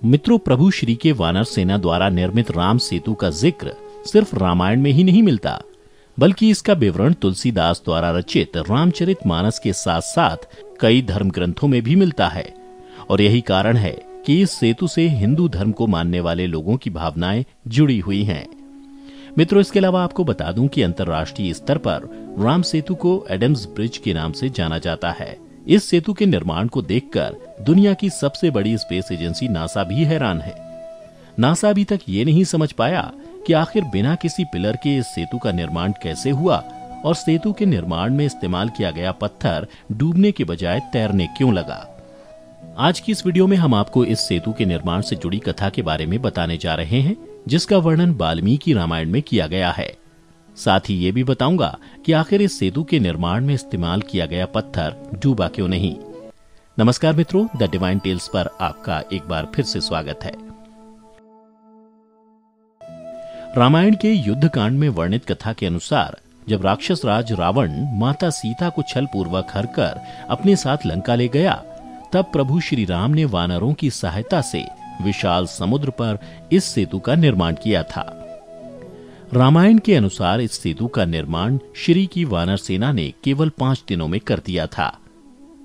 मित्रों, प्रभु श्री के वानर सेना द्वारा निर्मित राम सेतु का जिक्र सिर्फ रामायण में ही नहीं मिलता, बल्कि इसका विवरण तुलसीदास द्वारा रचित रामचरितमानस के साथ साथ कई धर्म ग्रंथों में भी मिलता है। और यही कारण है कि इस सेतु से हिंदू धर्म को मानने वाले लोगों की भावनाएं जुड़ी हुई हैं। मित्रों, इसके अलावा आपको बता दूं कि अंतर्राष्ट्रीय स्तर पर राम सेतु को एडम्स ब्रिज के नाम से जाना जाता है। इस सेतु के निर्माण को देखकर दुनिया की सबसे बड़ी स्पेस एजेंसी नासा भी हैरान है। नासा अभी तक ये नहीं समझ पाया कि आखिर बिना किसी पिलर के इस सेतु का निर्माण कैसे हुआ और सेतु के निर्माण में इस्तेमाल किया गया पत्थर डूबने के बजाय तैरने क्यों लगा। आज की इस वीडियो में हम आपको इस सेतु के निर्माण से जुड़ी कथा के बारे में बताने जा रहे हैं, जिसका वर्णन वाल्मीकि रामायण में किया गया है। साथ ही ये भी बताऊंगा कि आखिर इस सेतु के निर्माण में इस्तेमाल किया गया पत्थर डूबा क्यों नहीं। नमस्कार मित्रों, द डिवाइन टेल्स पर आपका एक बार फिर से स्वागत है। रामायण के युद्ध कांड में वर्णित कथा के अनुसार जब राक्षस राज रावण माता सीता को छल पूर्वक हरकर अपने साथ लंका ले गया, तब प्रभु श्री राम ने वानरों की सहायता से विशाल समुद्र पर इस सेतु का निर्माण किया था। रामायण के अनुसार इस सेतु का निर्माण श्री की वानर सेना ने केवल 5 दिनों में कर दिया था।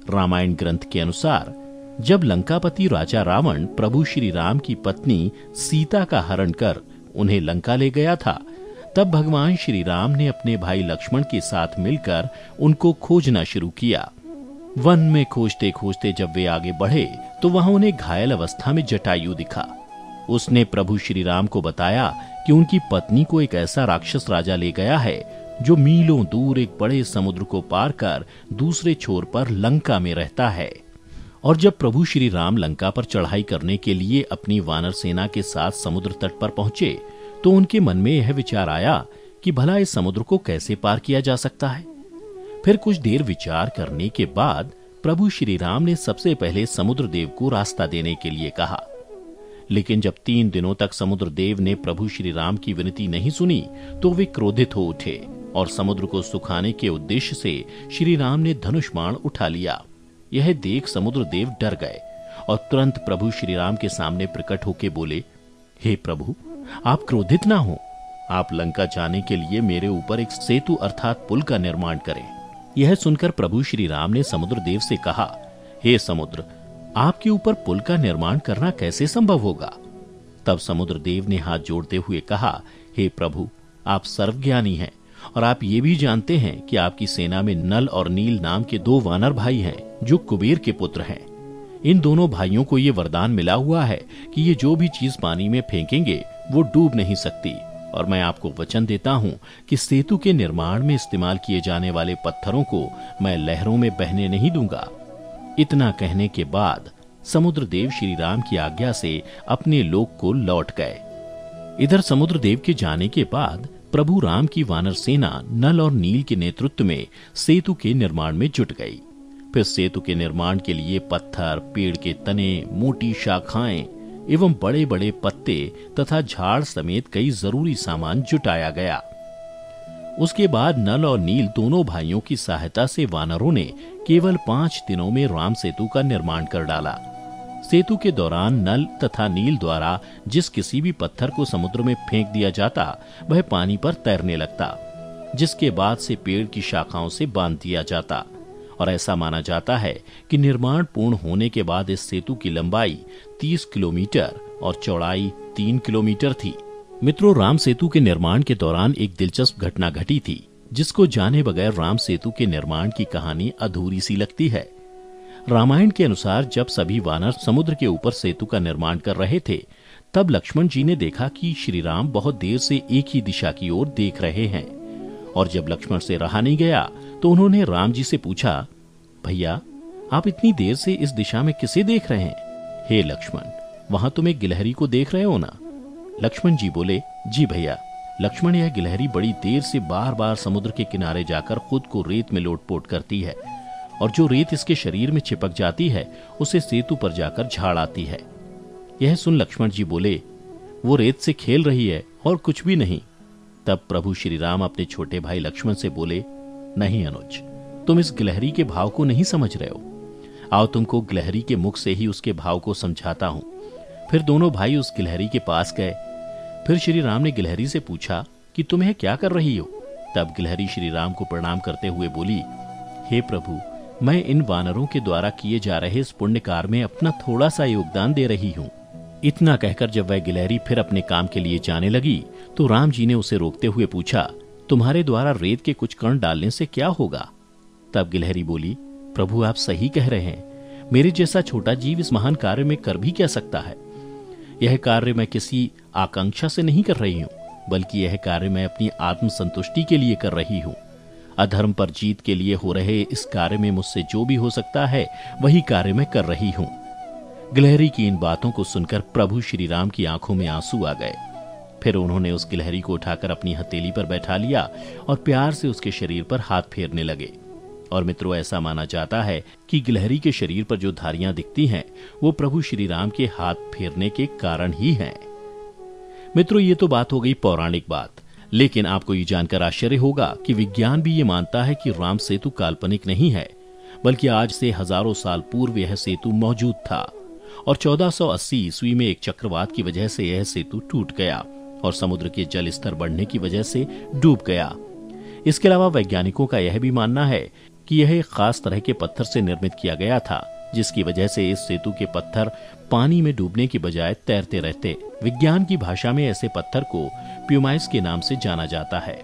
रामायण ग्रंथ के अनुसार जब लंकापति राजा रावण प्रभु श्री राम की पत्नी सीता का हरण कर उन्हें लंका ले गया था, तब भगवान श्री राम ने अपने भाई लक्ष्मण के साथ मिलकर उनको खोजना शुरू किया। वन में खोजते खोजते जब वे आगे बढ़े तो वहां उन्हें घायल अवस्था में जटायु दिखा। उसने प्रभु श्री राम को बताया कि उनकी पत्नी को एक ऐसा राक्षस राजा ले गया है जो मीलों दूर एक बड़े समुद्र को पार कर दूसरे छोर पर लंका में रहता है। और जब प्रभु श्री राम लंका पर चढ़ाई करने के लिए अपनी वानर सेना के साथ समुद्र तट पर पहुंचे तो उनके मन में यह विचार आया कि भला इस समुद्र को कैसे पार किया जा सकता है। फिर कुछ देर विचार करने के बाद प्रभु श्री राम ने सबसे पहले समुद्र देव को रास्ता देने के लिए कहा। लेकिन जब 3 दिनों तक समुद्र देव ने प्रभु श्री राम की विनती नहीं सुनी तो वे क्रोधित हो उठे और समुद्र को सुखाने के उद्देश्य से श्री राम ने धनुष बाण उठा लिया। यह देख समुद्र देव डर गए और तुरंत प्रभु श्री राम के सामने प्रकट होकर बोले, हे प्रभु, आप क्रोधित ना हो। आप लंका जाने के लिए मेरे ऊपर एक सेतु अर्थात पुल का निर्माण करें। यह सुनकर प्रभु श्री राम ने समुद्र देव से कहा, हे समुद्र, आपके ऊपर पुल का निर्माण करना कैसे संभव होगा। तब समुद्र देव ने हाथ जोड़ते हुए कहा, हे प्रभु, आप सर्वज्ञानी हैं और आप ये भी जानते हैं कि आपकी सेना में नल और नील नाम के 2 वानर भाई हैं जो कुबेर के पुत्र हैं। इन दोनों भाइयों को ये वरदान मिला हुआ है कि ये जो भी चीज पानी में फेंकेंगे वो डूब नहीं सकती, और मैं आपको वचन देता हूं कि सेतु के निर्माण में इस्तेमाल किए जाने वाले पत्थरों को मैं लहरों में बहने नहीं दूंगा। इतना कहने के बाद समुद्र देव श्री राम की आज्ञा से अपने लोक को लौट गए। इधर समुद्र देव के जाने के बाद प्रभु राम की वानर सेना नल और नील के नेतृत्व में सेतु के निर्माण में जुट गई। फिर सेतु के निर्माण के लिए पत्थर, पेड़ के तने, मोटी शाखाएं एवं बड़े बड़े पत्ते तथा झाड़ समेत कई जरूरी सामान जुटाया गया। उसके बाद नल और नील दोनों भाइयों की सहायता से वानरों ने केवल 5 दिनों में राम सेतु का निर्माण कर डाला। सेतु के दौरान नल तथा नील द्वारा जिस किसी भी पत्थर को समुद्र में फेंक दिया जाता वह पानी पर तैरने लगता, जिसके बाद से पेड़ की शाखाओं से बांध दिया जाता। और ऐसा माना जाता है कि निर्माण पूर्ण होने के बाद इस सेतु की लंबाई 30 किलोमीटर और चौड़ाई 3 किलोमीटर थी। मित्रों, राम सेतु के निर्माण के दौरान एक दिलचस्प घटना घटी थी, जिसको जाने बगैर राम सेतु के निर्माण की कहानी अधूरी सी लगती है। रामायण के अनुसार जब सभी वानर समुद्र के ऊपर सेतु का निर्माण कर रहे थे, तब लक्ष्मण जी ने देखा कि श्री राम बहुत देर से एक ही दिशा की ओर देख रहे हैं। और जब लक्ष्मण से रहा नहीं गया तो उन्होंने राम जी से पूछा, भैया, आप इतनी देर से इस दिशा में किसे देख रहे हैं। हे लक्ष्मण, वहां तुम एक गिलहरी को देख रहे हो ना। लक्ष्मण जी बोले, जी भैया। लक्ष्मण, यह गिलहरी बड़ी देर से बार बार समुद्र के किनारे जाकर खुद को रेत में लोटपोट करती है और जो रेत इसके शरीर में चिपक जाती है उसे सेतु पर जाकर झाड़ आती है। यह सुन लक्ष्मण जी बोले, वो रेत से खेल रही है और कुछ भी नहीं। तब प्रभु श्री राम अपने छोटे भाई लक्ष्मण से बोले, नहीं अनुज, तुम इस गिलहरी के भाव को नहीं समझ रहे हो। आओ तुमको गिलहरी के मुख से ही उसके भाव को समझाता हूं। फिर दोनों भाई उस गिलहरी के पास गए। फिर श्री राम ने गिलहरी से पूछा कि तुम यह क्या कर रही हो। तब गिलहरी श्री राम को प्रणाम करते हुए बोली, हे प्रभु, मैं इन वानरों के द्वारा किए जा रहे इस पुण्य कार्य में अपना थोड़ा सा योगदान दे रही हूँ। इतना कहकर जब वह गिलहरी फिर अपने काम के लिए जाने लगी तो राम जी ने उसे रोकते हुए पूछा, तुम्हारे द्वारा रेत के कुछ कण डालने से क्या होगा। तब गिलहरी बोली, प्रभु आप सही कह रहे हैं, मेरे जैसा छोटा जीव इस महान कार्य में कर भी क्या सकता है। यह कार्य मैं किसी आकांक्षा से नहीं कर रही हूँ, बल्कि यह कार्य मैं अपनी आत्म संतुष्टि के लिए कर रही हूँ। अधर्म पर जीत के लिए हो रहे इस कार्य में मुझसे जो भी हो सकता है वही कार्य मैं कर रही हूँ। गिलहरी की इन बातों को सुनकर प्रभु श्री राम की आंखों में आंसू आ गए। फिर उन्होंने उस गिलहरी को उठाकर अपनी हथेली पर बैठा लिया और प्यार से उसके शरीर पर हाथ फेरने लगे। और मित्रों, ऐसा माना जाता है कि गिलहरी के शरीर पर जो धारियां दिखती हैं वो प्रभु श्री राम के हाथ फेरने के कारण ही हैं। मित्रों, ये तो बात हो गई पौराणिक बात, लेकिन आपको ये जानकर आश्चर्य होगा कि विज्ञान भी ये मानता है कि राम सेतु काल्पनिक नहीं है, बल्कि आज से हजारों साल पूर्व यह सेतु मौजूद था और 1480 ईस्वी में एक चक्रवात की वजह से यह सेतु टूट गया और समुद्र के जल स्तर बढ़ने की वजह से डूब गया। इसके अलावा वैज्ञानिकों का यह भी मानना है कि यह एक खास तरह के पत्थर से निर्मित किया गया था, जिसकी वजह से इस सेतु के पत्थर पानी में डूबने की बजाय तैरते रहते। विज्ञान की भाषा में ऐसे पत्थर को प्यूमाइस के नाम से जाना जाता है,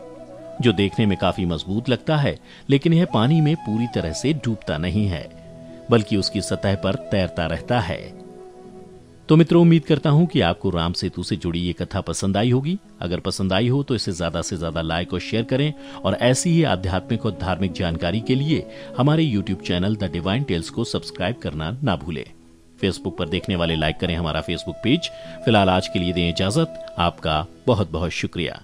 जो देखने में काफी मजबूत लगता है, लेकिन यह पानी में पूरी तरह से डूबता नहीं है, बल्कि उसकी सतह पर तैरता रहता है। तो मित्रों, उम्मीद करता हूं कि आपको राम सेतु से जुड़ी ये कथा पसंद आई होगी। अगर पसंद आई हो तो इसे ज्यादा से ज्यादा लाइक और शेयर करें और ऐसी ही आध्यात्मिक और धार्मिक जानकारी के लिए हमारे YouTube channel the divine tales को सब्सक्राइब करना ना भूलें। फेसबुक पर देखने वाले लाइक करें हमारा फेसबुक पेज। फिलहाल आज के लिए दें इजाजत। आपका बहुत बहुत शुक्रिया।